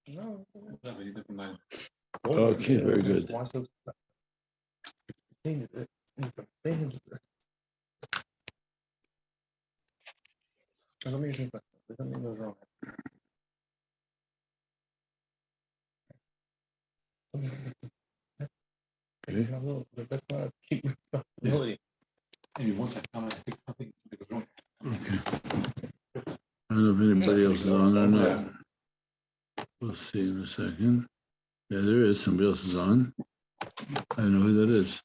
No. Okay, very good. Maybe once I come and I think something was wrong. Okay. I don't know if anybody else is on or not. We'll see in a second. Yeah, there is. Somebody else is on. I don't know who that is.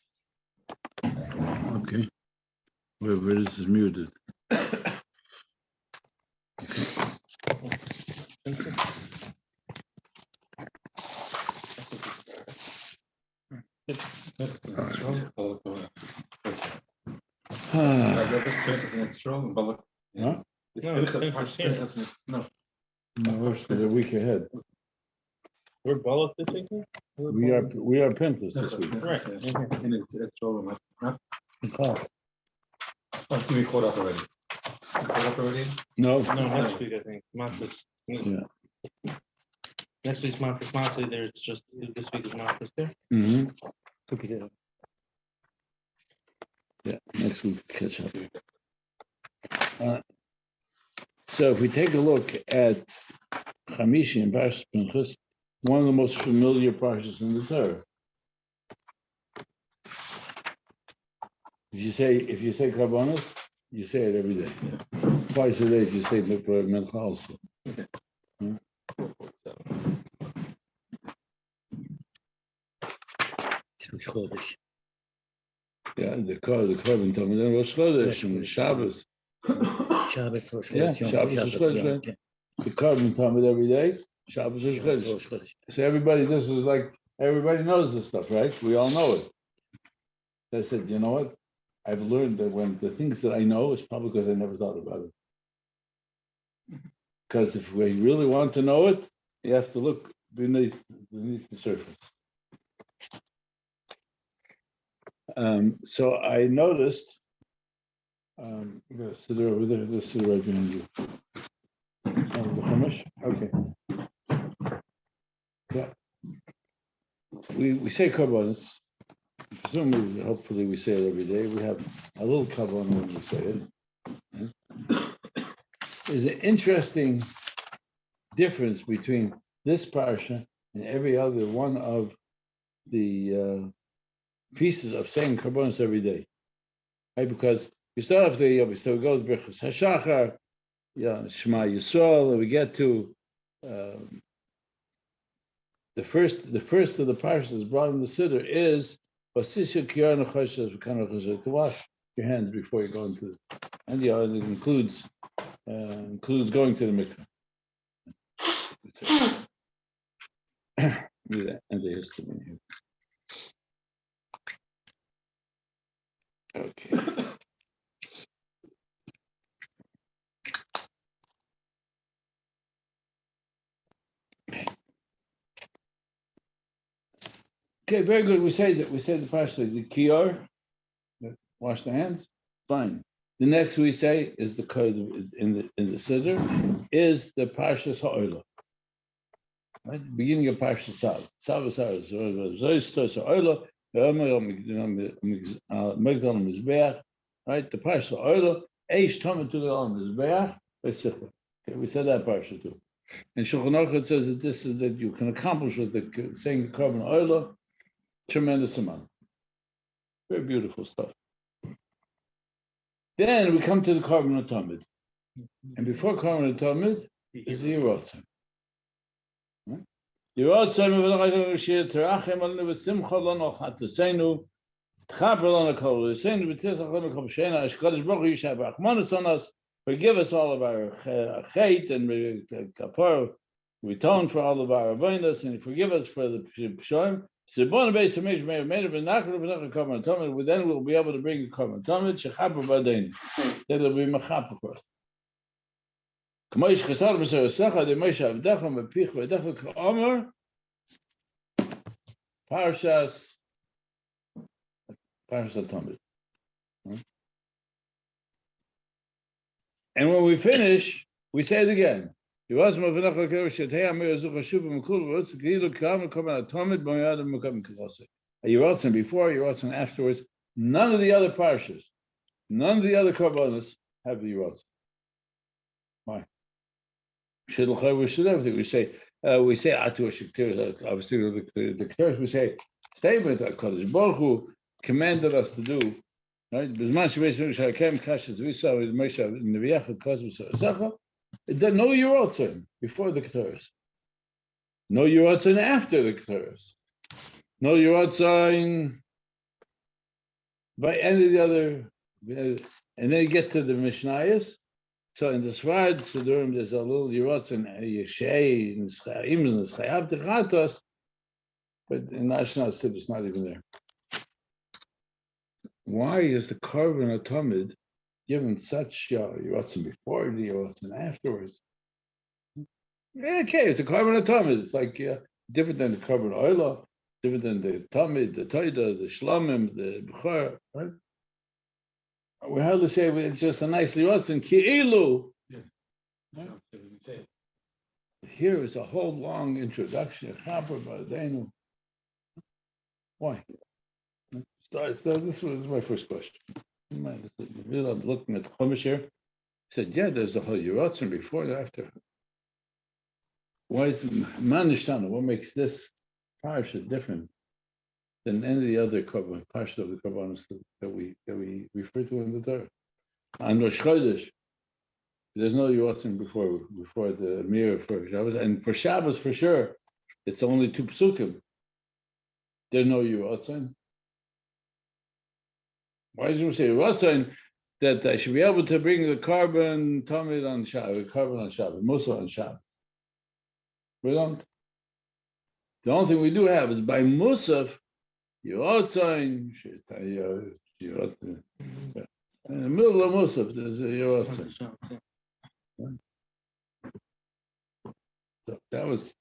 Okay. Whoever it is muted. Strong, but Huh? No. No, it's a week ahead. We're Balak this week? We are Pinchas this week. Right. And it's strong. Oh, Do we caught up already? We caught up already? no. No, next week, I think. Matzah's. Yeah. Next week's Matzah's Matzah there. It's just this week is Matzah's there. Mm-hmm. Cookie there. Yeah, next week catch up. So if we take a look at Chamishi and Parshas Pinchas, one of the most familiar parshas in the Torah. If you say Karbonos, you say it every day. Yeah. Twice a day if you say Mincha also. Okay. Hmm? Yeah, the Korban told me then Rosh Chodesh and Shabbos. Shabbos, Rosh Yeah, Chodesh, Shabbos, Rosh Chodesh, right? The Korban Talmud every day. Shabbos, Rosh Chodesh. So everybody, this is like, everybody knows this stuff, right? We all know it. So I said, you know what? I've learned that when the things that I know is probably because I never thought about it. Because if we really want to know it, you have to look beneath the surface. So I noticed, I'm going to sit over there, this is right behind you. Oh, the Chumash? Okay. Yeah. We say Karbonos. Presumably, hopefully we say it every day. We have a little Kabbon when we say it. There's an interesting difference between this parsha and every other one of the pieces of saying Karbonos every day. Right? Because we start off the Yom, so it goes Berchus HaShachar, Shema Yisrael, and we get to the first of the parshas brought in the Siddur is to wash your hands before you go into it. And it includes going to the mikveh. And the history here. Okay. Okay, very good. We say the parsha, the kiyar, wash the hands, fine. The next we say is the code in the siddur is the Parshas HaOlah. Right? Beginning of Parshas Sav. Sav is HaOlah, right? The Parshas HaOlah, Eish Tamid to the Mizbeach, okay, we said that parsha too. And Shulchan Aruch says that this is that you can accomplish with the saying Korban Oila, tremendous amount. Very beautiful stuff. Then we come to the Korban Tamid. And before Korban Tamid is the Yerotzim. Yerotzim v'lachayim terachem alenu v'simcha lanu chatasenu tchaper lanu kol v'seinu v'tisach lanu kol b'sheina HaKadosh Baruch Hu yishav rachmanos on us. Forgive us all of our chait and kapar. We atone for all of our avodas and forgive us for the pshoim. Then we'll be able to bring a korban tamid shechaper b'adein. That will be mechaper for us. K'moish chesar b'sarasecha de Moshe avdecha mepich v'edecha k'omer Parshas tamid. And when we finish, we say it again. was mal wenn ich gesagt hey mir so geschuv im kul was geilu kam kommen atomit bei adam kommen klasse you wrote before you wrote afterwards none of the other parshas none of the other korbanos have the Yerotz. Why? We say atu shektir. Obviously, the Keteris we say statement that Kodesh Baruch Hu commanded us to do. Right? Bizman shebeis shakem kashes we saw with Moshe in the V'yachad Kozmi Sachacha. There no Yerotz before the Keteris. No Yerotz after the Keteris. No Yerotz by any of the other. And then you get to the Mishnayos. So in the Sfard Sidurim, there's a little Yerotz and Yeshei and Chaim and Chayav Techatos, but in National Sib it's not even there. Why is the Korban Atomid given such Yerotz before the Yerotz and afterwards? Okay, it's a Korban Atomid. It's like different than the Korban Oila, different than the Tamid, the Toida, the Shlomim, the Bechor, right? We hardly say it's just a nice Yerotz and Ki'ilu. Yeah. Here is a whole long introduction. Why? So this was my first question. I'm looking at the Chumash here. He said, yeah, there's a whole Yerotz before and after. Why is Manishtana? What makes this parsha different than any of the other korban, parsha of the korbanos that we refer to in the Torah? On Rosh Chodesh, there's no Yotzim before the mirror for Shabbos, and for Shabbos for sure, it's only 2 psukim. There's no Yotzim. Why did you say Yotzim that I should be able to bring the carbon tamid on Shabbos, carbon on Shabbos, Musa on Shabbos? We don't. The only thing we do have is by Musaf. Yotzim, in the middle of Musaf, there's a Yotzim. So that was,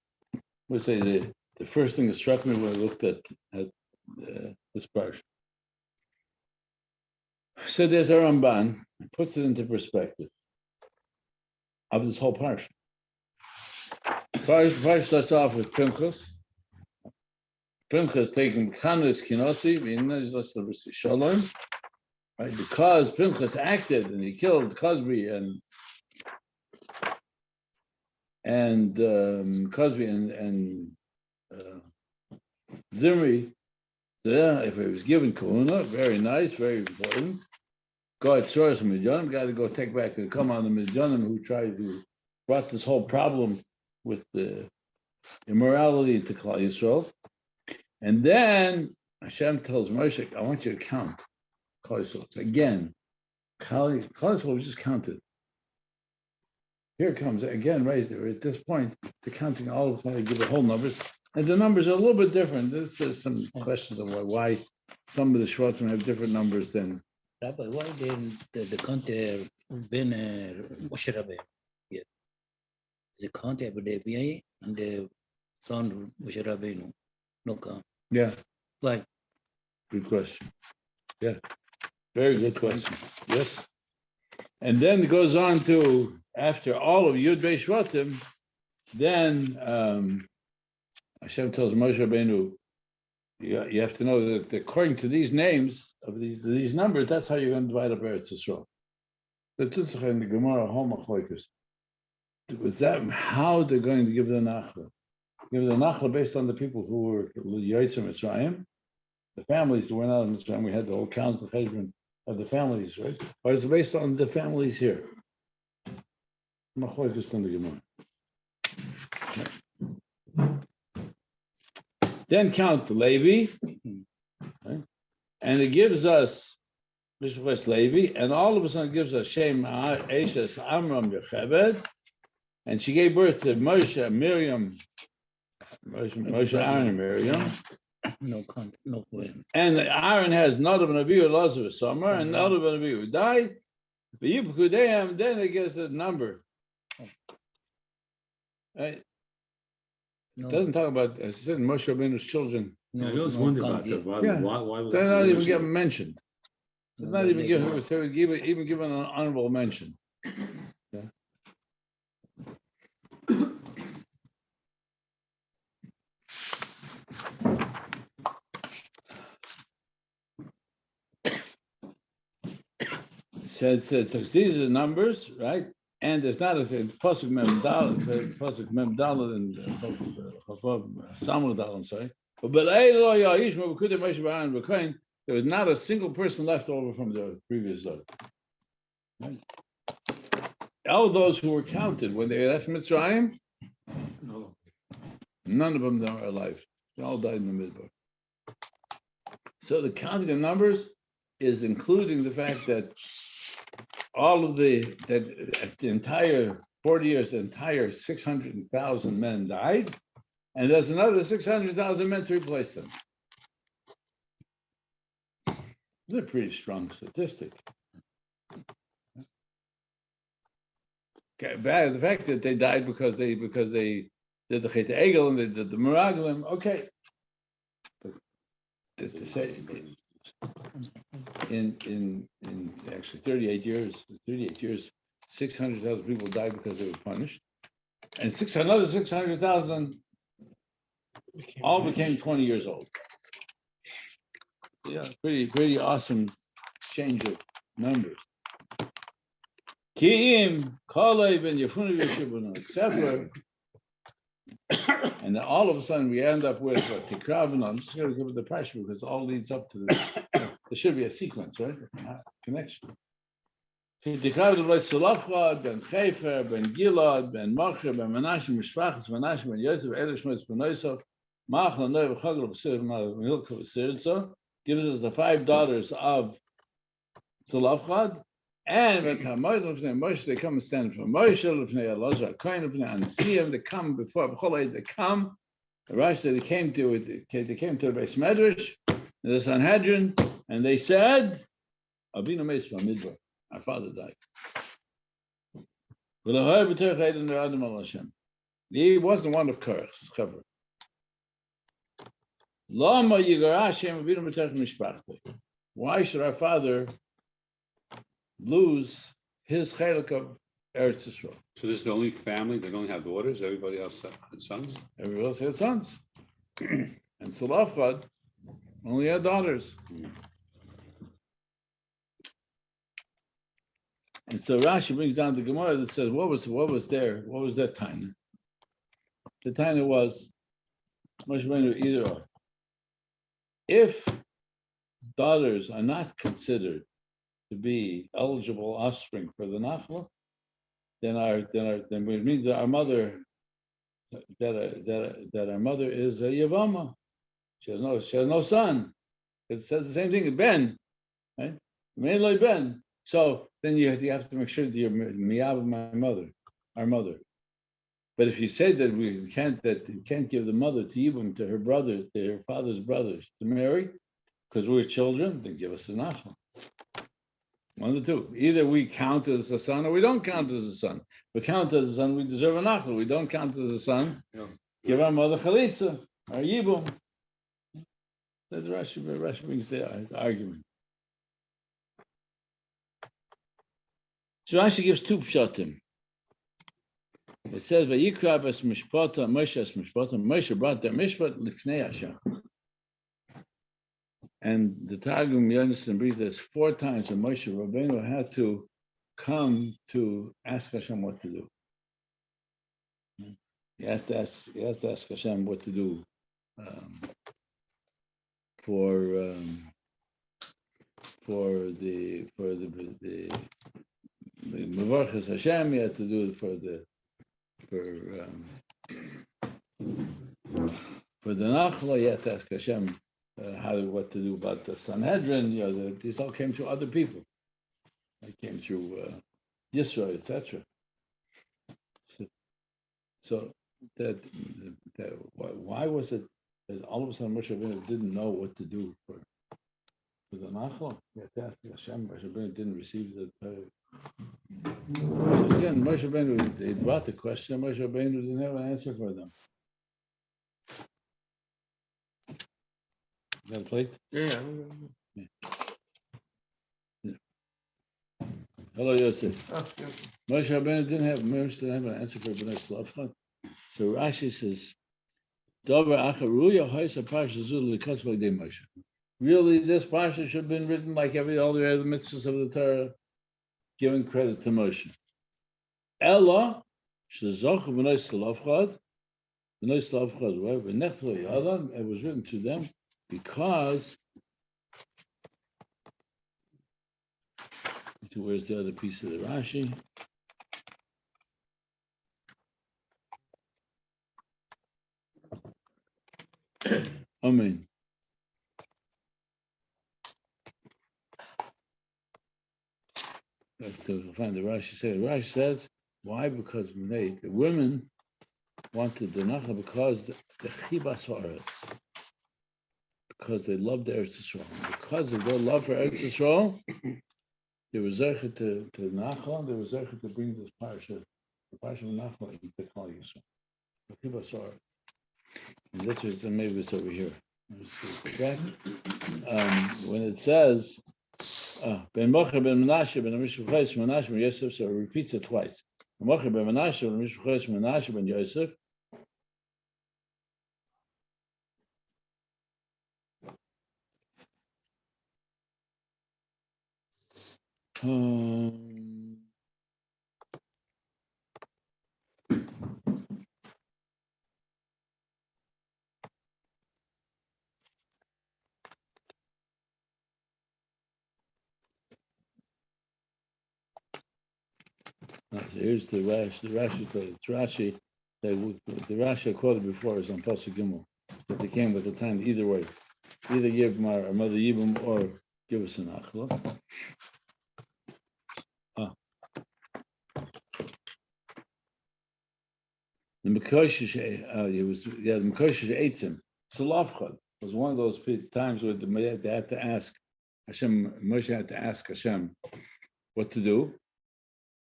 we say, the first thing that struck me when I looked at this parsha. So there's a Ramban, puts it into perspective of this whole parsha. Parsha starts off with Pinchas. Pinchas taking Kanus Kinosi, Shalom, right? Because Pinchas acted and he killed Cosby and Cosby and Zimri. So yeah, if it was given Kahuna, very nice, very important. Go at Soros Midyanim, got to go take back and come on the Midyanim who brought this whole problem with the immorality into Klal Yisrael. And then Hashem tells Moshe, I want you to count Klal Yisrael. So again, Klal Yisrael was just counted. Here it comes again, right there. At this point, the counting all of them, give the whole numbers. And the numbers are a little bit different. There's some questions of why some of the Shvatim have different numbers than. Rabbi, why the counter Ben Moshe Rabbeinu? Yeah. The counter of the BI and the son Moshe Rabbeinu. No count. Yeah. Why? Good question. Yeah. Very good question. Yes. And then it goes on to, after all of Yud Bei Shvatim, then Hashem tells Moshe Rabbeinu, you have to know that according to these names of these numbers, that's how you're going to divide up Eretz Yisrael. The Tutzach and the Gemara Homachloikus. With that, how they're going to give the Nachla? Give the Nachla based on the people who were Yotzim Mitzrayim, the families who went out in Mitzrayim. We had the whole count of Cheshbon of the families, right? Or is it based on the families here? Machlokes in the Gemara. Then count the Levi, right? And it gives us Mishpachas Levi, and all of a sudden it gives us Shem Eshes Amram Yocheved, and she gave birth to Moshe, Miriam, Moshe, Aaron, and Miriam. No count, no way. And Aaron has Nadav and Abihu, Elazar, Summer, and Nadav and Abihu died. Then it gives a number. Right? No. It doesn't talk about, as I said, Moshe Rabbeinu's children. No, I always wondered about that. Why was They're that not even mentioned? getting mentioned. They're not even given an honorable mention. Yeah. said, so these are numbers, right? And there's not a pasuk mem dal, pasuk mem dal and Samuel dal. I'm sorry, but there was not a single person left over from the previous Zohar. Right? All those who were counted when they left Mitzrayim, none of them are alive. They all died in the Midbar. So the counting of numbers is including the fact that all of the entire 40 years, the entire 600,000 men died, and there's another 600,000 men to replace them. It's a pretty strong statistic. Okay, the fact that they died because they did the Chet Egel and they did the Meraglim, okay. But to say in actually 38 years, 600,000 people died because they were punished, and another 600,000 all became 20 years old. Yeah, pretty awesome change of numbers. Ki'im, Kalev, and Yefuna Yeshibuna, except for, and then all of a sudden we end up with Tikravan. I'm just going to give it the pressure because all leads up to this. There should be a sequence, right? Connection. Tikravan writes Salafchad, Ben Chefer, Ben Gilad, Ben Macher, Ben Menashe, Mishpachas, Menashe, Ben Yosef, Elish, Moitz, Ben Yosef, Machla, Neu, Chagel, B'Sir, Milka, B'Sir, so gives us the 5 daughters of Salafchad. And when Moshe, they come and stand for Moshe, Elazar, Kohen, and see him. They come before they come. The Rashi said they came to the Beis Medrash, the Sanhedrin, and they said, "Abinu Meis from Midbar, our father died." He wasn't one of Korach's cover. Why should our father lose his chelik of Eretz Yisrael? So this is the only family that don't have daughters. Everybody else had sons. Everybody else had sons, and Salafchad only had daughters. And so Rashi brings down the Gemara that says, "What was there? What was that time?" The time was Moshe Rabbeinu either or. If daughters are not considered to be eligible offspring for the Nafla, then we mean that our mother is a Yavama. She has no son. It says the same thing, Ben, right? Mainly Ben. So then you have to make sure that you're miyab our mother. But if you say that you can't give the mother to Yibum to her brothers, to her father's brothers to marry, because we're children, then give us the Nafla. One of the two. Either we count as a son or we don't count as a son. If we count as a son, we deserve a nachal. We don't count as a son. Yeah. Give our mother chalitza, our yibum. That's Rashi brings the argument. So Rashi gives 2 pshatim. It says, "Vayikra bas mishpata, Moshe as mishpata." Moshe brought their mishpat lifnei Hashem. And the Targum Yonason brings this 4 times that Moshe Rabbeinu had to come to ask Hashem what to do. He has to ask Hashem what to do for the Mevarchas Hashem. He had to do it for the Nachla. He had to ask Hashem what to do about the Sanhedrin. These all came through other people. They came through Yisro, etc. So that why was it that all of a sudden Moshe Rabbeinu didn't know what to do for the Nachla? He had to ask Hashem. Moshe Rabbeinu didn't receive the. Again, Moshe Rabbeinu, they brought the question. Moshe Rabbeinu didn't have an answer for them. You got a plate? Yeah. Hello, Yosef. Oh, yeah. Moshe Rabbeinu didn't have an answer for Bnei Slavcha. So Rashi says, "Davar acharuya ha'isa parsha zu l'kas v'gdei Moshe." Really, this parsha should have been written like all the other mitzvahs of the Torah, giving credit to Moshe. Ella, shezoch v'noi slavchad, right? V'nechto yadam, it was written to them because. Where's the other piece of the Rashi? Amen. To find the Rashi says. Rashi says, why? Because the women wanted the Nacha because the Chibas Haaretz, because they loved Eretz Yisrael. Because of their love for Eretz Yisrael, they were zeichet to Nachal. They were zeichet to bring this parsha, the parsha of Nachal, into Klal Yisrael. The Chibas Haaretz, and that's what maybe it's over here. Let's see. Back, when it says. Ben Mocher ben Menashe ben Mishpuchos Menashe ben Yosef, so it repeats it twice. Ben Mocher ben Menashe ben Mishpuchos Menashe ben Yosef. So here's the Rashi. The Rashi I quoted before is on Pasuk Gimel. That they came with the time either way, either give our mother Yibum or give us an Achla. The Mekoshish, the Mekoshish Eitzim. Salavchad was one of those times where they had to ask Hashem. Moshe had to ask Hashem what to do.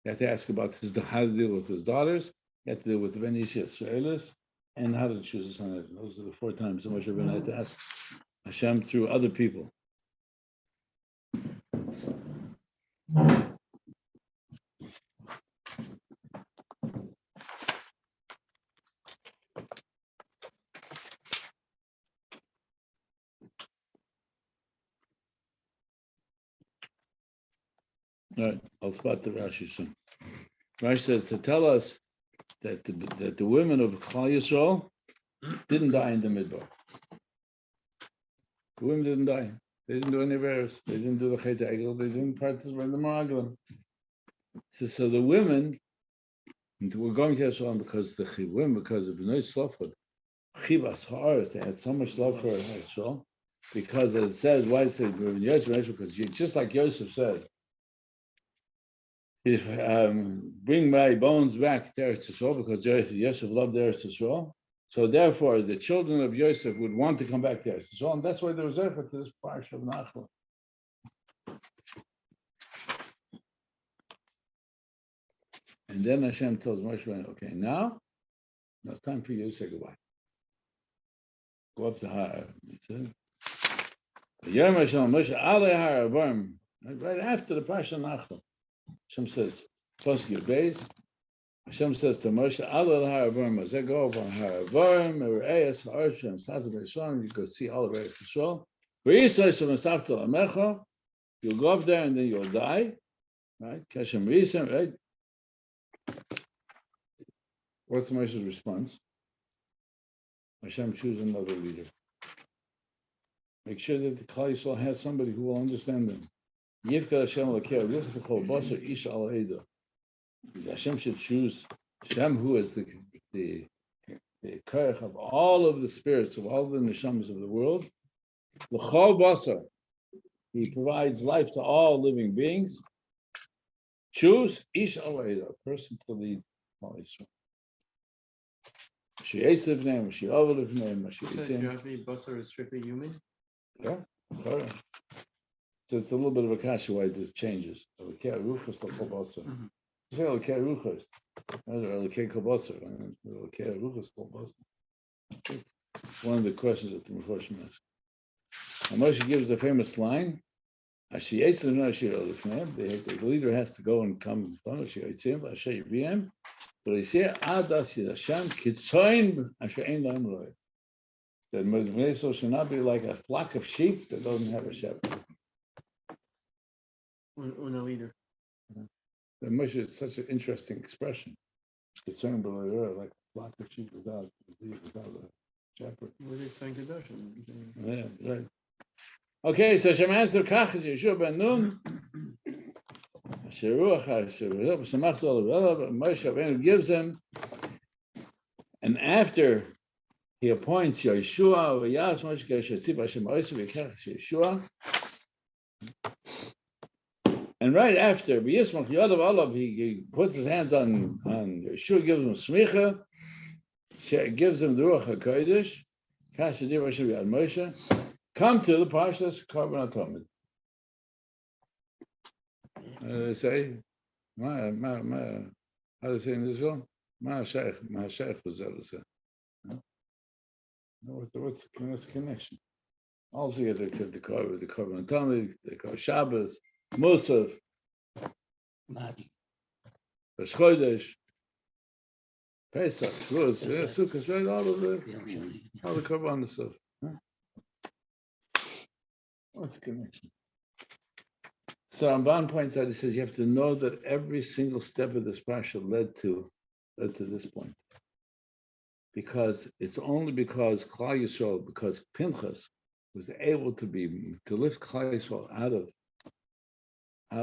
He had to ask about how to deal with his daughters. He had to deal with the Ben Yisraelis, and how to choose a son. Those are the 4 times that Moshe Rabbeinu had to ask Hashem through other people. All right, I'll spot the Rashi soon. Rashi says to tell us that the women of Klal Yisrael didn't die in the Midbar. The women didn't die. They didn't do any verse. They didn't do the Chet Egel. They didn't participate in the Meraglim. So the women were going to Yisrael because the women, because of Bnei Slofod, Chibas Haaretz, they had so much love for Yisrael. Because as it says, why it says because just like Yosef said, if bring my bones back to Eretz Yisrael, because Yosef loved Eretz Yisrael. So therefore, the children of Yosef would want to come back to Eretz Yisrael, and that's why there was effort to this parsha of Nachal. And then Hashem tells Moshe, okay, now it's time for you to say goodbye. Go up to HaRav. Right after the parsha of Nachal. Hashem says, Twerski obeys. Hashem says to Moshe, "Alel HaRav, as I go over on HaRav, Mereis HaArshem, Sata Beishon, you go see all of Eretz Yisrael. V'Yisrael Mesafta Lamecha, you'll go up there and then you'll die, right? Kashem Yisrael, right? What's Moshe's response? Hashem, choose another leader. Make sure that the Klal Yisrael has somebody who will understand them. Yivka Hashem L'Kei Ruch L'Chol Basar Ish Al Eidah. Hashem should choose Hashem, who is the koach of all of the spirits of all the neshamas of the world. L'Chol Basar, he provides life to all living beings. Choose Ish Al Eidah, a person to lead Klal Yisrael. She'etz Livnei, She'ov Livnei, She'etz Basar is strictly human. Yeah, correct. So it's a little bit of a kasha why this changes. L'Kei Ruchos L'Chol Basar. Say L'Kei Ruchos, L'Kei Kol L'Kei Ruchos L'Chol Basar. It's one of the questions that the Meforshim ask. And Moshe gives the famous line: "Ashiyetz Livnei Ashir Olifnei." The leader has to go and come in front of Shiur, Asher Yiviem. But he said, "Adas Yidashem Kitzoin Asher Ein Lahem Roeh." That Bnei Yisrael should not be like a flock of sheep that doesn't have a shepherd. On a leader. The Moshe is such an interesting expression. Concerned like flock of sheep without a shepherd. What are you saying, Yeah, right. Okay, so Shem answered Kach is Yeshua ben Nun. Moshe Rabbeinu gives him, and after he appoints Yeshua, and right after he puts his hands on Yeshua, gives him smicha, gives him the Ruach HaKodesh, Moshe, come to the Parshas Korban HaTomid. They say, how do they say in Israel? Ma'ashayach was that to say. What's the connection? Also, you get the Korban HaTomid, the Shabbos, Musaf, Mati. Rosh Chodesh, Pesach, Ruz, Sukkot, right? All the Korban stuff. What's the connection? So Ramban points out, he says you have to know that every single step of this parsha led to this point. Because it's only because Klal Yisrael, because Pinchas was able to lift Klal Yisrael out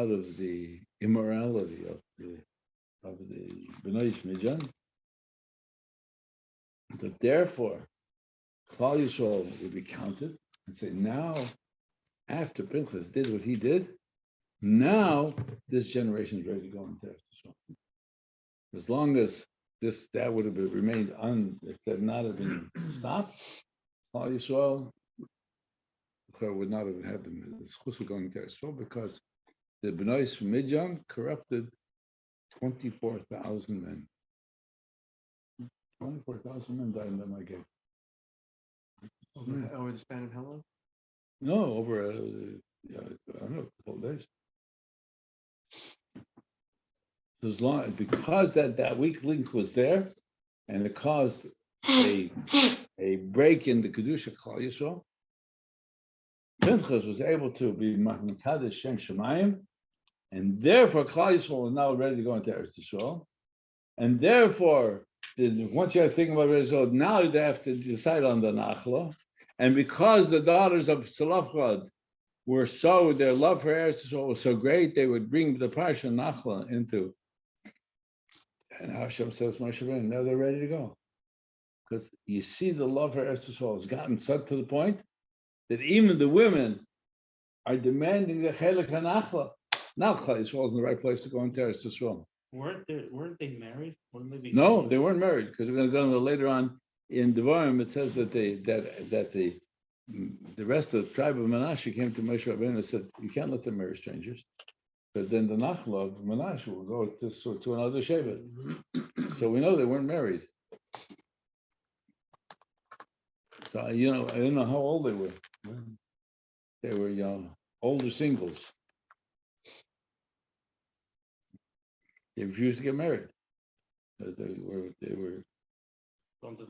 of the immorality of the Bnei Midjan, that therefore Klal Yisrael would be counted and say, now, after Pinchas did what he did, now this generation is ready to go into Eretz Yisrael. As long as that would have remained if that not have been stopped, Klal Yisrael would not have had the schus of going to Eretz Yisrael, because the Bnei from Midjan corrupted 24,000 men. 24,000 men died in the Magid. Over the span of how long? No, over I don't know, a couple of days. As long because that weak link was there, and it caused a break in the kedusha Klal Yisrael. Pinchas was able to be Makadesh Shem Shemayim, and therefore Klal Yisrael is now ready to go into Eretz Yisrael, and therefore once you're thinking about Eretz Yisrael, now they have to decide on the Nachla, and because the daughters of Salafchad their love for Eretz Yisrael was so great, they would bring the Parsha Nachla into. And Hashem says, Moshe Rabbeinu, now they're ready to go. Because you see the love for Eretz Yisrael has gotten such to the point that even the women are demanding the Chelek HaNachla. Now Klal Yisrael is in the right place to go into Eretz Yisrael. Weren't they married? No, they weren't married, because we're going to go into later on in Devarim. It says that the rest of the tribe of Menashe came to Moshe Rabbeinu and said, you can't let them marry strangers. But then the Nachla of Menashe will go to another Shevet. So we know they weren't married. So, I don't know how old they were. They were young, older singles. They refused to get married because they were. They wanted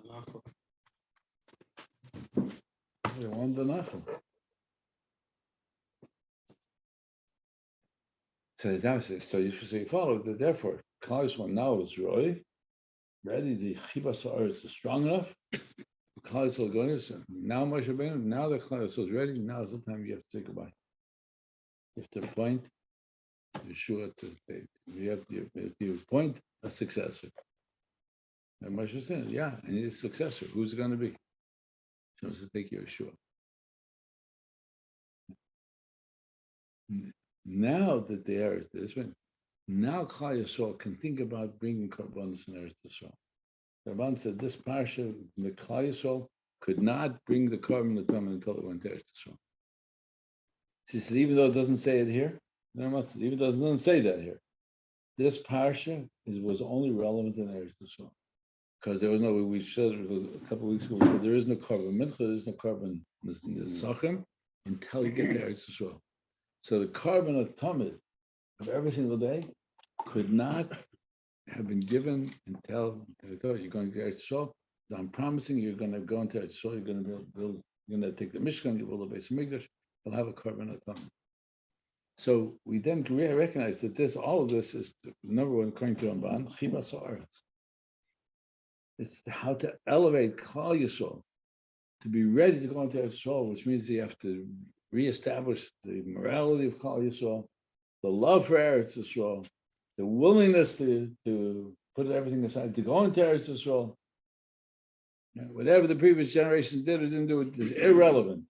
the Nachla. So you follow that. Therefore, Klal Yisrael now is ready. The Chibas Haaretz is strong enough. Klal Yisrael going. Now Moshe Rabbeinu. Now the Klal Yisrael is ready. Now is the time you have to say goodbye. You have to appoint Yeshua. You have to appoint a successor. And Moshe said, "Yeah, I need a successor. Who's it going to be?" She wants to take Yeshua. Now that they are this one, now Klal Yisrael can think about bringing korbanos in Eretz Yisrael. The Ramban said this parsha, the Klal Yisrael could not bring the korban until it went to Eretz Yisrael. She said, even though it doesn't say it here, even though it doesn't say that here, this parsha was only relevant in Eretz Yisrael, because there was no. We said a couple of weeks ago. We said there is no korban mincha, there is no korban nesachim until you get to Eretz Yisrael. So the korban of Tamid of every single day could not have been given until they thought you're going to Eretz Yisrael. I'm promising you're going to go into Eretz Yisrael. You're going to build. You're going to take the Mishkan. You build a base of Mikdash. You'll have a korban of Tamid. So we then recognize that all of this is number one, according to Ramban, chibas haaretz. It's how to elevate Klal Yisrael, to be ready to go into Eretz Yisrael, which means you have to reestablish the morality of Klal Yisrael, the love for Eretz Yisrael, the willingness to put everything aside, to go into Eretz Yisrael. Whatever the previous generations did or didn't do, it is irrelevant.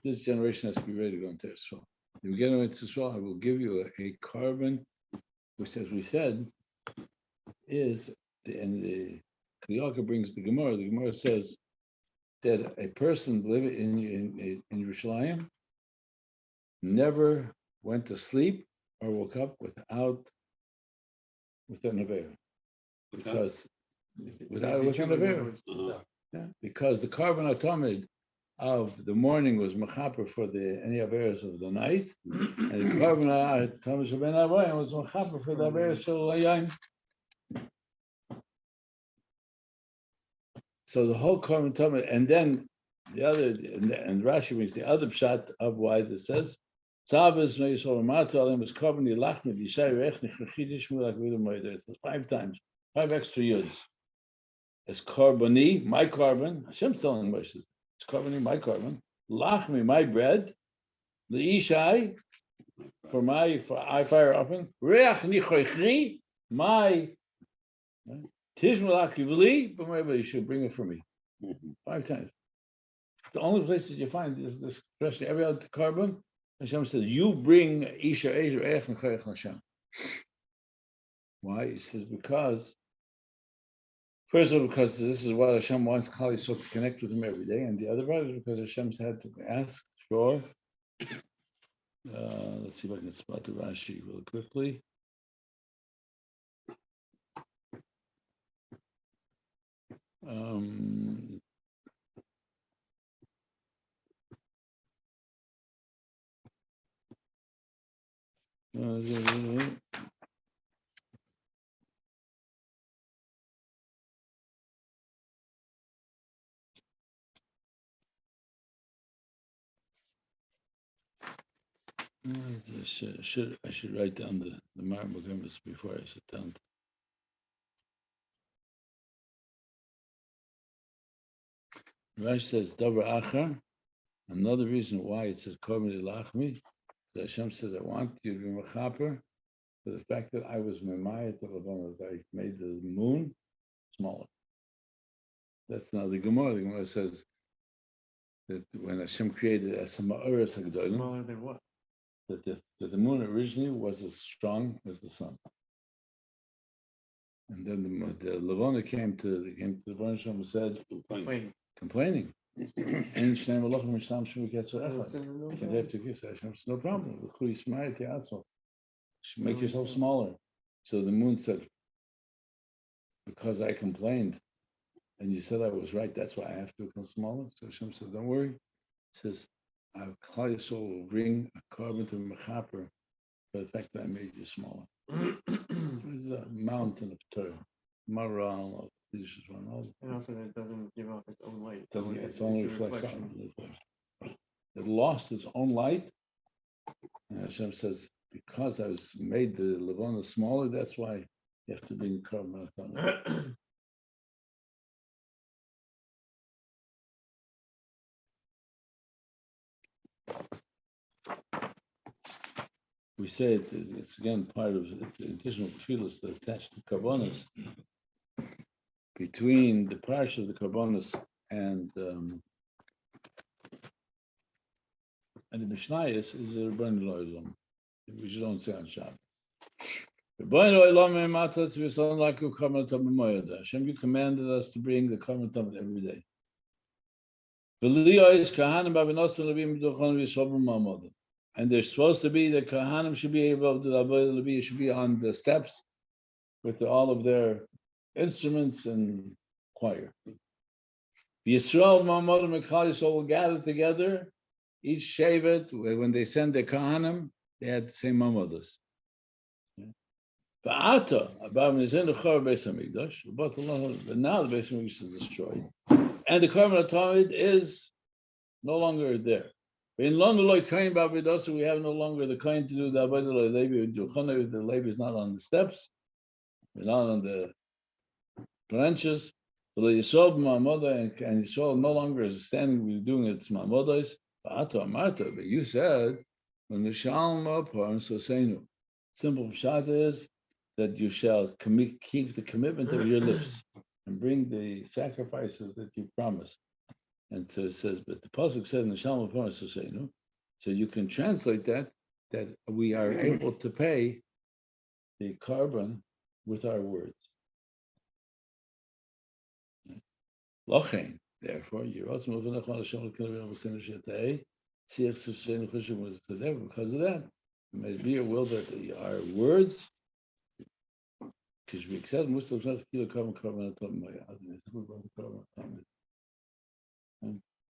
This generation has to be ready to go into Eretz Yisrael. If we get into Yisrael, I will give you a carbon, which, as we said, is, and the Kliyaka brings the Gemara. The Gemara says that a person living in Yerushalayim never went to sleep or woke up with an Aveira. Because without an Aveira. Yeah, because the carbon atomid of the morning was mechaper for any Averas of the night, and the carbon atomid of Ben Avoyim was mechaper for the Averas of Layim. So the whole carbon atomid, and then the other, and Rashi brings the other pshat of why this says, Tzavas no yisol amatu alim is carbon yilachmed yishay rechni chachidish mulak vidum moeder. It's 5 times, 5 extra yuds. It's carboni, my carbon. Hashem's telling Moshe, it's carboni, my carbon. Lachmi, my bread. The ishai, for I fire often. Reach nichoichri, my tishmalak yivli, but maybe you should bring it for me. 5 times. The only place that you find this expression, every other carbon, Hashem says, you bring isha eich and chayach Hashem. Why? He says, because first of all, because this is what Hashem wants Klal Yisrael to connect with him every day, and the other part is because Hashem's had to ask for. Let's see if I can spot the Rashi really quickly. I should write down the Marmagimus before I sit down. Rashi says, Davar Achar. Another reason why it says, Korban Lachmi, Hashem says, I want you to be mechaper for the fact that I was memayat of Levana, that I made the moon smaller. That's now the Gemara. The Gemara says that when Hashem created as a ma'oras hagdolim, Smaller than what? that the moon originally was as strong as the sun. And then the Levana came to the Baruch Hashem and said, complaining. It's no problem. Make yourself smaller. So the moon said, because I complained, and you said I was right, that's why I have to become smaller. So Hashem said, don't worry. He says, Klal Yisrael will bring a carbon to mechaper for the fact that I made you smaller. This is a mountain of Torah. Maral, and also that it doesn't give off its own light. It's only reflection. It lost its own light. And Hashem says, because I was made the Levana smaller, that's why you have to bring carbon. We say it's again part of the additional tefillas that are attached to karbonos. Between the Parshas of the karbonos and the Mishnayos is a Rebbeinu Olam, which you don't say on Shabbat. Rebbeinu Olam, Hashem, you commanded us to bring the carbon tamid every day. And they're supposed to be, the Kahanim should be able to, should be on the steps with all of their instruments and choir. The Yisrael Ma'amodim and Klal Yisrael will gather together, each shevet, when they send their Kahanim, they had the same Ma'amodos. But now the Beis Hamikdash is destroyed. And the Korban Atomid is no longer there. In London, like Kain Babidosa, we have no longer the kind to do the Abadul Levi. The Levi is not on the steps, we're not on the branches. But you saw my mother, and you saw no longer is standing, we're doing it, it's my mother's. But you said, when the Shalom upon so saying, simple shot is that you shall keep the commitment of your lips and bring the sacrifices that you promised. And so it says, but the pasuk said in the Shalom upon so saying, so you can translate that we are able to pay the carbon with our words. Lochein, therefore, because of that, it may be a will that our words, because we accept Muslims not to carbon.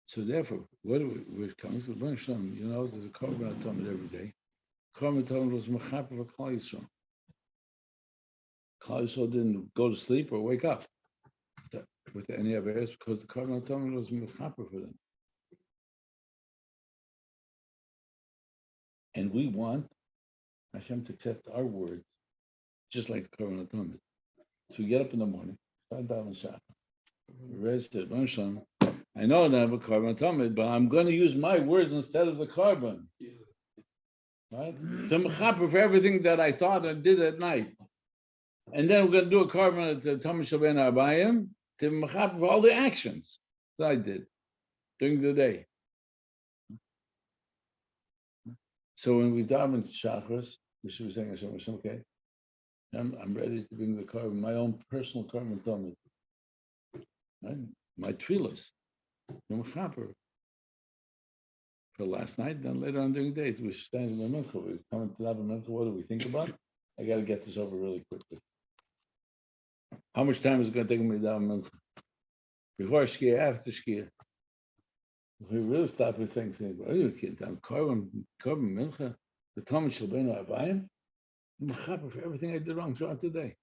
So therefore, what do we're coming to? There's a carbon atomic every day. Carbon atomic was mechaper for Klal Yisrael. Klal Yisrael didn't go to sleep or wake up with any of it because the carbon atomic was mechaper for them. And we want Hashem to accept our words, just like the carbon atomic. So we get up in the morning, start davening Shachar. Rest it, Hashem. I know I don't have a carbon atomic, but I'm going to use my words instead of the carbon. Right? So I'm mechaper for everything that I thought I did at night. And then we're going to do a carbon at the Thomas Shabbat Arbayim to mechaper for all the actions that I did during the day. So when we daven Shachris, we should be saying, Hashem, okay, I'm ready to bring the carbon, my own personal carbon atomic. Right? My tefillas. For last night, then later on during the day, we stand in the mincha. We come into the mincha. What do we think about? I got to get this over really quickly. How much time is it going to take me to daven mincha? Before shkia, after shkia? We really stop with things. Are you kidding? I'm carbon mincha. The Talmud Shalbeinu Abayim. I'm mechaper for everything I did wrong throughout the day.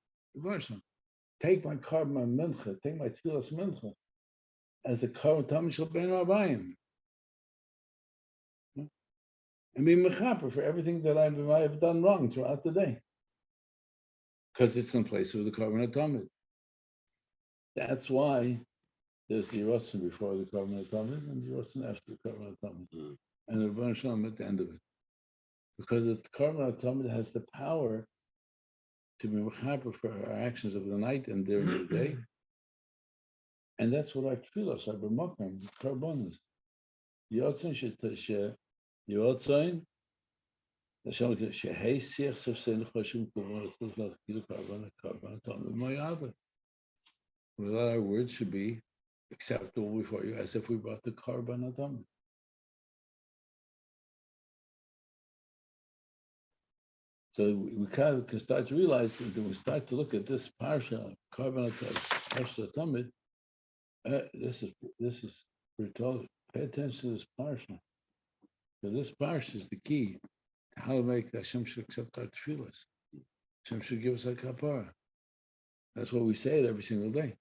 Take my carbon mincha. Take my tefillas mincha. As the current Talmud Shalbeinu Abayim, and be mechaper for everything that I have done wrong throughout the day, because it's in place of the carbon atomic. That's why there's the Yerotzen before the carbon atomic and the Yerotzen after the carbon atomic, and the Rebbeinu Shalom at the end of it, because the carbon atomic has the power to be mechaper for our actions of the night and during the day. And that's what our tefillos are b'makom, the karbonos. Yotzain shehei siach sefsein chashum kavon etzlach kilu karban atomim ma'yada. That our words should be acceptable before you, as if we brought the carbon atomic. So we kind of can start to realize that when we start to look at this parsha, carbon atomic. This is we're told, pay attention to this parsha, because this parsha is the key to how to make Hashem should accept our tefillas. Hashem should give us a kapara. That's what we say it every single day,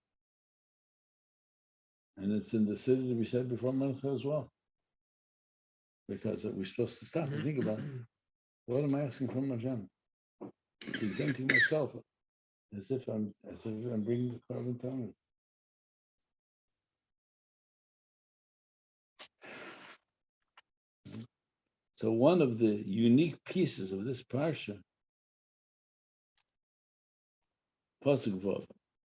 and it's in the city to be said before Mincha as well, because we're supposed to stop and think about what am I asking from Hashem? Presenting myself as if I'm bringing the carbon atomic. So one of the unique pieces of this parsha, pasuk vav,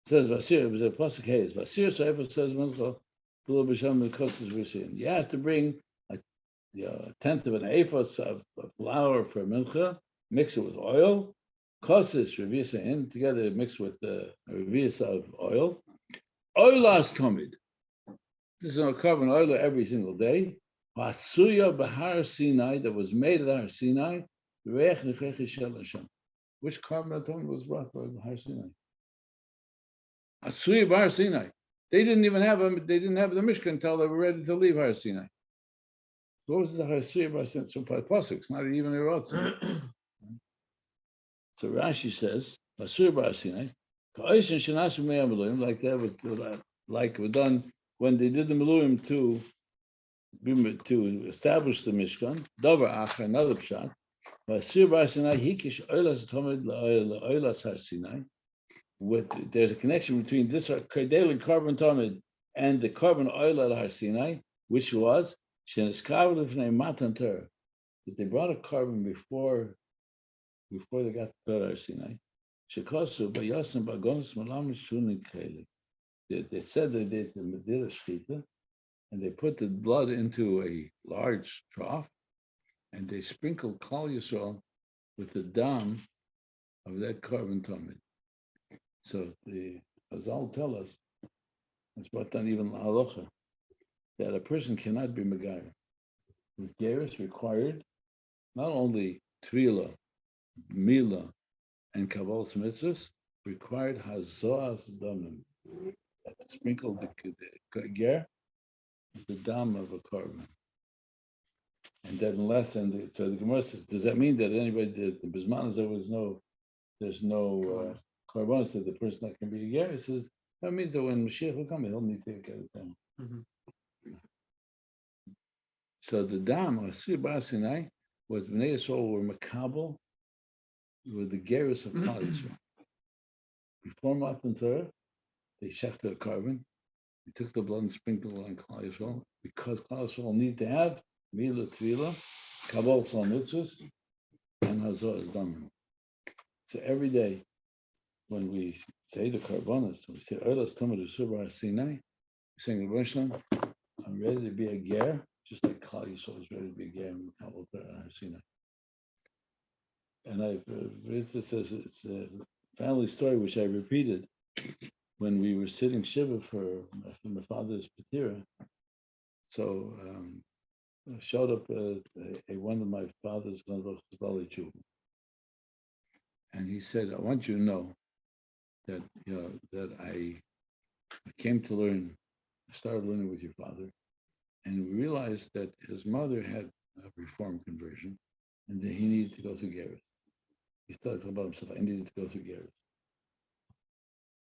says Vasir. It was a pasuk hayes. Vasir so says Mincha below b'sham because we're saying you have to bring a tenth of an ephah of flour for Mincha, mix it with oil, kosis revisa in together, mixed with the revisa of oil. Oilas tomid. This is a carbon oil every single day. Hatsuya Bahar Sinai, that was made at Har Sinai, which carbon atomic was brought by Har Sinai? Hatsuya Bahar Sinai. They didn't even have the Mishkan until they were ready to leave Har Sinai. What was the Hatsuya Bahar Sinai? So pasuk, it's not even a Yerotzen. So Rashi says, Hatsuya Bahar Sinai, like that was like was done when they did the Meluim to to establish the Mishkan. Dover Acher, another pshat. Shiur Bar Sinai hikish oilas tomid oilas har Sinai. There's a connection between this daily carbon tomid and the carbon oil at har Sinai, which was that they brought a carbon before they got to har Sinai. They said they did the Medira Shchita, and they put the blood into a large trough, and they sprinkled Klal Yisrael with the dam of that carbon tomid. So the Chazal tell us, it's brought down even halacha, that a person cannot be Megayer. Gerus required not only Tvila, Mila, and Kabbalas Mitzvahs, required Hazoas Damim, that sprinkle the ger with the dam of a carbon. And then less, and so the Gemara says, does that mean that anybody did the Bismanas there's no carbons that the person that can be a ger? It says that means that when Mashiach will come, he'll need to get it down. So the dam of Shiur Bar Sinai was Bnei Yisrael were makabel with the gerus of Klal Yisrael. Before Matan Torah, they shechted a carbon. They took the blood and sprinkled it on Klal Yisrael because Klal Yisrael need to have Mila Tvila, Kabbalah Mitzvahs, and Hazor Damim. So every day, when we say the Karbonos, we say Oilas Tamid Shiur Bar Sinai, we're saying the Rosham, I'm ready to be a ger, just like Klal Yisrael is ready to be a ger in Kabbalah Sinai. And it's a family story which I repeated when we were sitting Shiva for my father's Patira. So showed up one of my father's Valley Jew. And he said, I want you to know that that I came to learn, I started learning with your father, and we realized that his mother had a reform conversion and that he needed to go through Gerus. He thought about himself, I needed to go through Gerus.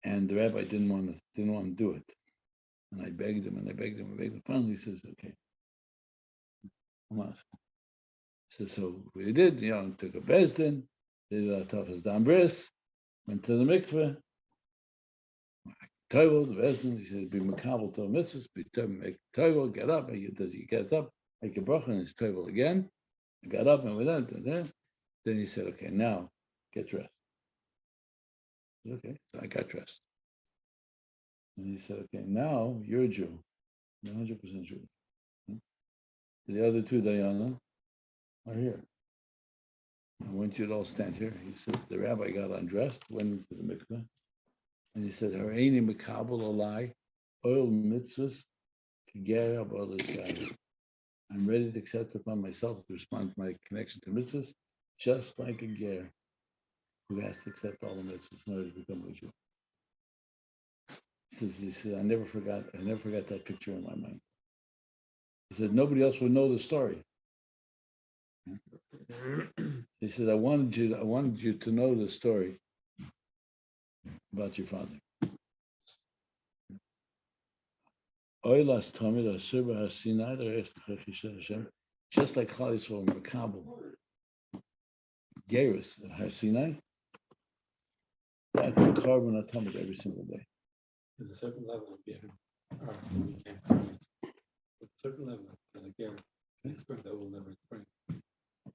And the rabbi didn't want to do it. And I begged him. Finally he says, okay, I'm asking. So we did, took a bezdin, did a toughest down bris, went to the mikveh, toivel, the bezdin, he said, be makabel to mitzvahs, be make toivel, get up, he gets up, make a bracha, and his toivel again. I got up and went out. Then he said, okay, now get dressed. Okay, so I got dressed. And he said, okay, now you're a Jew, 100% Jew. The other two Dayana are here. I want you to all stand here. He says, the rabbi got undressed, went into the mikveh, and he said, Hareini Mekabel Alai, oil mitzvahs, Tigera Abol Israel. I'm ready to accept upon myself to respond to my connection to mitzvahs, just like a ger who has to accept all the mitzvahs in order to become a Jew. He says, I never forgot that picture in my mind. He says, nobody else would know the story. He says, I wanted you to know the story about your father. Just like Klal Yisrael and Makabel, Gerus of Har Sinai, that's the carbon atomic every single day. There's a certain level of beer. We can't experience. There's a certain level of the beer experience that we'll never experience.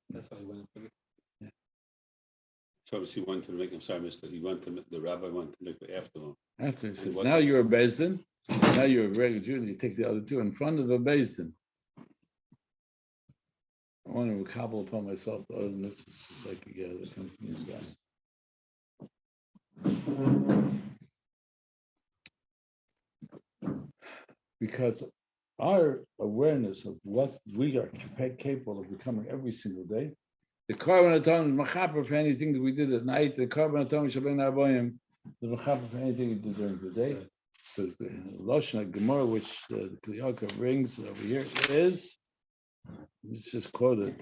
That's how he went into it. So obviously he went to the mikveh. I'm sorry, I missed it. The rabbi went to the mikveh after him. After he says, now you're a bezdin, now you're a regular Jew, and you take the other two in front of a bezdin. I want to cobble upon myself the other mitzvahs, just like a guy that comes from this guy. Because our awareness of what we are capable of becoming every single day, the carbon atomic is machaper for anything that we did at night, the carbon atomic shabbein arboim, the machaper for anything we did during the day. So the Lashon Gemara, which the Kli Yakar brings over here is, let's just quote it.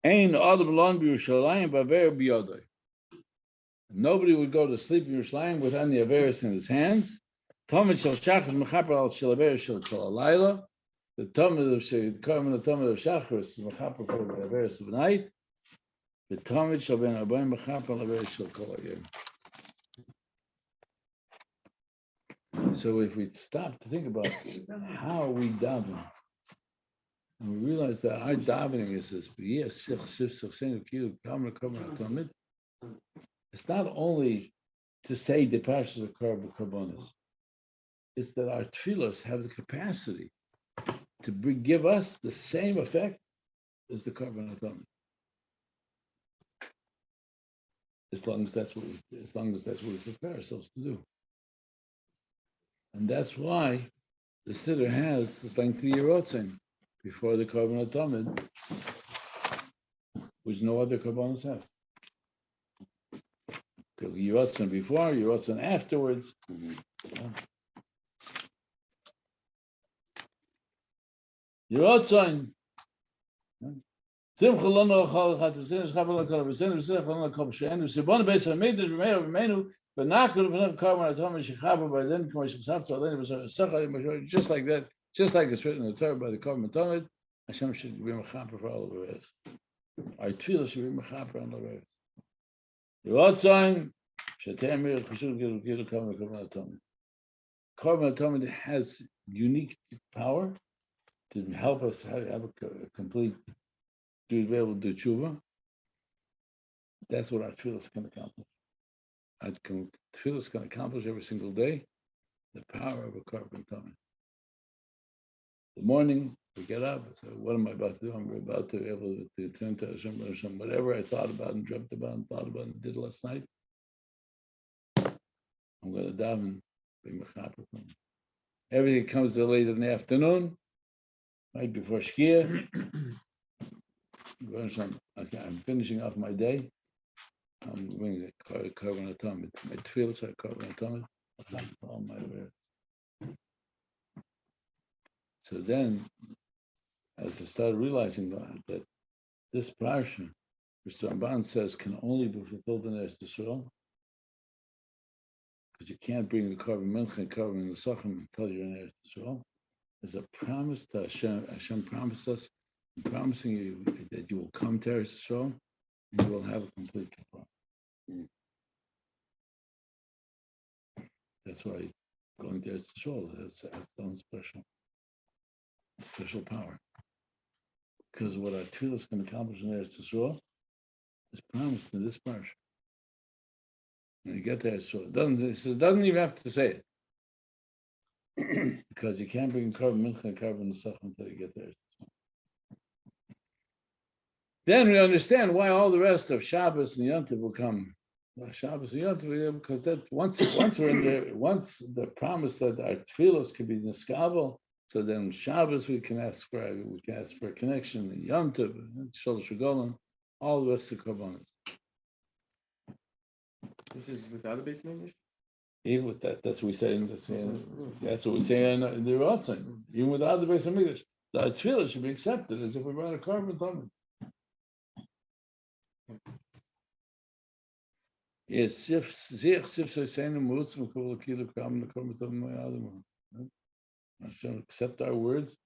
Ein adam lon b'Yerushalayim b'aver b'yodai. Nobody would go to sleep in Yerushalayim with any Averis in his hands. Talmud shel Shachar mechaper al shel Averis shel kol halayla. The Talmud of Shachar is mechaper for the Averis of night. The Talmud shel ben Abayim mechaper al Averis shel kol hayom. So if we stop to think about how we daven, and we realize that our davening is this, it's not only to say the Parshas of Karbonos, it's that our tefillos have the capacity to give us the same effect as the Karban Atomid. As long as that's what we prepare ourselves to do. And that's why the Siddur has this lengthy Yerotzim before the Karban Atomid, which no other Karbanos have. Yerotzim before, Yerotzim afterwards. Yerotzim. Simcha lanu achal echat v'seinu shchapel l'kol v'seinu v'seinu lanu l'kol v'sheinu v'sibonu beis ha'mikdash v'meinu v'meinu v'nachnu v'nach karban atomid shechaber by then k'mo shechsavta aleinu v'sachar just like that, just like it's written in the Torah by the Karban Atomid, Hashem should be mechaper for all of us. Our tefillah should be mechaper on the rest. Yerotzim shetemir chashuv gilu karban atomid. Karban atomid has unique power to help us have a complete, to be able to do tshuva. That's what our tefillah can accomplish. Our tefillah can accomplish every single day the power of a Karban atomid. The morning, we get up, I say, what am I about to do? I'm about to be able to turn to Hashem, whatever I thought about and dreamt about and thought about and did last night. I'm going to daven, be mechaper. Everything comes later in the afternoon, right before Shkia. I'm finishing off my day. I'm doing a Karban atomid. My tefillah are Karban atomid. All my words. So then, as I started realizing that this parsha, Mr. Ramban says, can only be fulfilled in Eretz Yisrael, because you can't bring the Karban Mincha and Karban Nesachim until you're in Eretz Yisrael, is a promise to Hashem. Hashem promised us, I'm promising you that you will come to Eretz Yisrael and you will have a complete kippur. That's why going to Eretz Yisrael has its own special power. Because what our tefillah is going to accomplish in Eretz Yisrael is promised in this parsha. When you get to Eretz Yisrael, it doesn't even have to say it. Because you can't bring Karban Mincha and Karban Nesachim until you get there. Then we understand why all the rest of Shabbos and Yom Tov will come. Well, Shabbos and Yom Tov, because that once we're in there, once the promise that our tefillos can be niskavel, so then Shabbos we can ask for a connection. And Yom Tov, Sholosh Regalim, all the rest of Karbanos. This is without a base in English? Even with that, that's what we say. That's what we say in the Ratzin. Even without the base of English, the tefillah should be accepted as if we brought a Karban atomid. Yes, Hashem accept our words.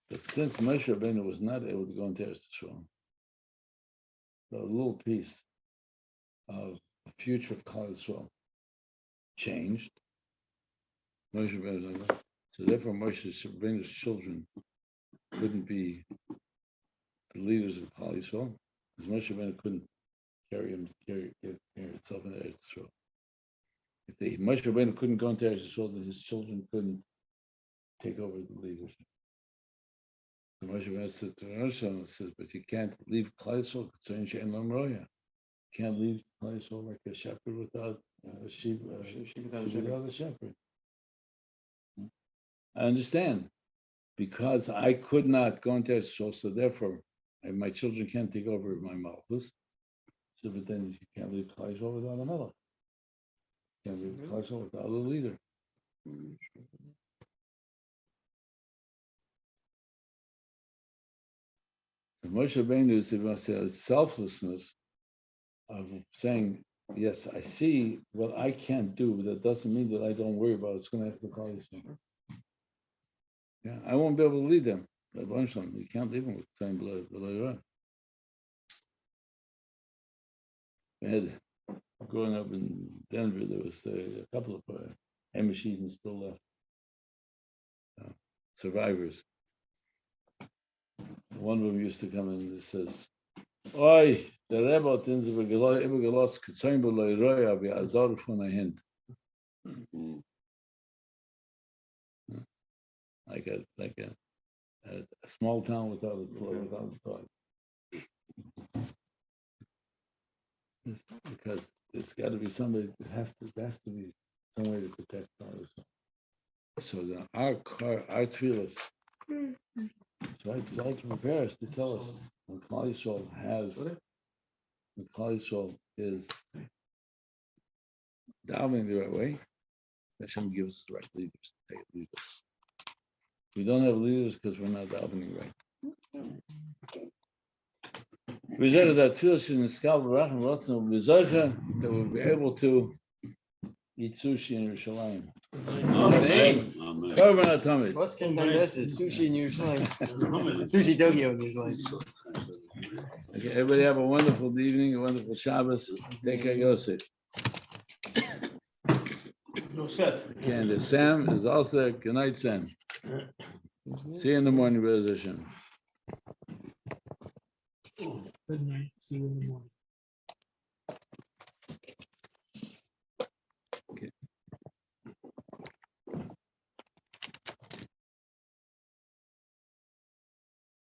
But since Moshe Rabbeinu was not able to go into Eretz Yisrael, the little piece of the future of Klal Yisrael changed. Moshe Rabbeinu, so therefore Moshe Rabbeinu's children couldn't be the leaders of Klal Yisrael, because Moshe Rabbeinu couldn't carry itself in Eretz Yisrael. If Moshe Rabbeinu couldn't go into Eretz Yisrael, then his children couldn't take over the leadership. So Moshe Rabbeinu said to Hashem, says, but you can't leave Klal Yisrael you can't leave Klal Yisrael like a shepherd without a sheep, without a shepherd. I understand, because I could not go into Eretz, so therefore my children can't take over my malchus. So, but then you can't leave Klal Yisrael without a melech. You can't leave Klal Yisrael without a leader. Moshe Rabbeinu is selflessness of saying, yes, I see what I can't do, but that doesn't mean that I don't worry about it. It's going to have to call you soon. Yeah, I won't be able to lead them. You can't lead them with the same blood. Growing up in Denver, there was a couple of Hemashidin still left, survivors. One of them used to come in and says, "Oi, the Rebbe tins über gelos gezoin beloy roya wie a Dorf von a Hind." Like a small town without a thought. Because there's got to be somebody that has to be some way to protect others. So then our tefillas, try to prepare us to tell us when Klal Yisrael is davening the right way, Hashem gives us the right leaders to lead us. We don't have leaders because we're not davening right. We said that tefillah in the skal v'rachim rotzno v'zocha that we'll be able to eat sushi in Yerushalayim. Amen. Korban atamid. What's Kentan Besses? Sushi in Yerushalayim. Sushi Tokyo in Yerushalayim. Okay, everybody have a wonderful evening, a wonderful Shabbos. Take care, Yosef. Okay, and Sam is also there. Good night, Sam. See you in the morning, B'ez Hashem. Good night. See you in the morning.